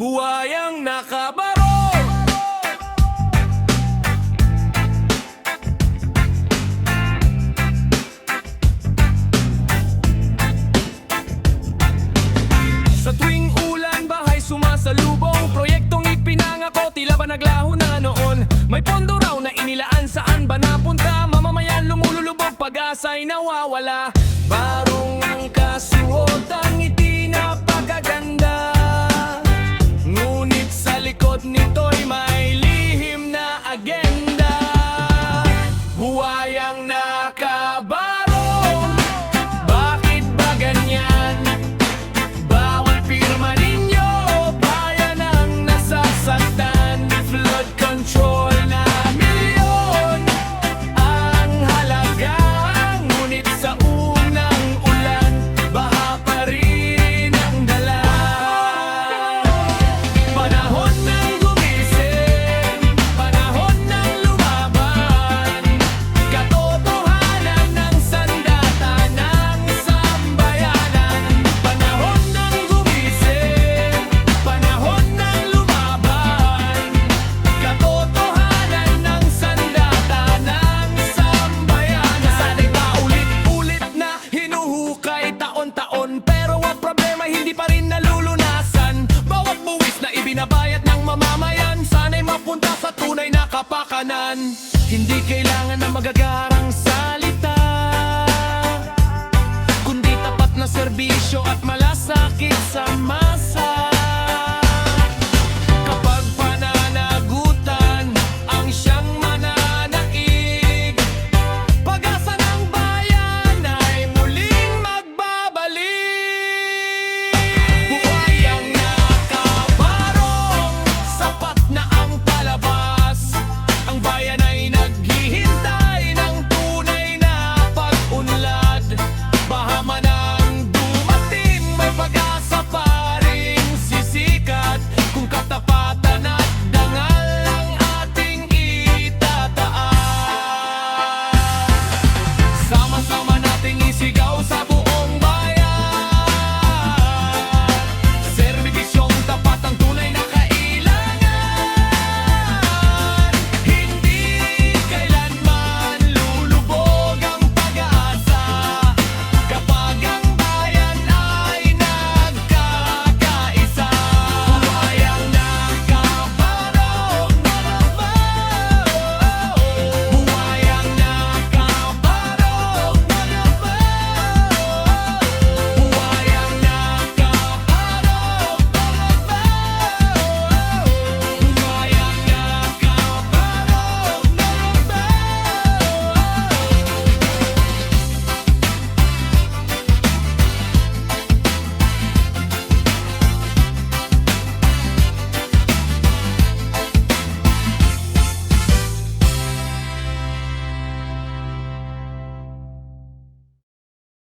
Buhayang nakabaro. Sa tuwing ulan, bahay sumasalubong. Proyektong ipinangako, tila ba naglaho na noon. May pondo raw na inilaan, saan ba napunta? Mamamayan lumululubog, pag-asa'y nawawala. Barong ang kasuotang ngiti, napakaganda. Ngunit sa likod nito'y may lihim na agenda. Buhayang nakabaro, bakit ba ganyan? Bawat pirma ninyo, bayan ang nasasaktan. Flood control na milyon ang halaga. Ngunit sa unang ulan, baha pa rin ang dala. Panahon ng gumising, panahon ng lumaban. Katotohanan ng sandata ng sambayanan. Panahon ng gumising, panahon ng lumaban. Katotohanan ng sandata ng sambayanan. Sana'y paulit-ulit na hinuhukay taon-taon, pero ang problema hindi pa rin nalulunasan. Bawat buwis na ibinabayad ng mamamayan, sana'y mapunta sa tunay na kapakanan. Hindi kailangan ng magagarang salita, kundi tapat na serbisyo at malasakit sa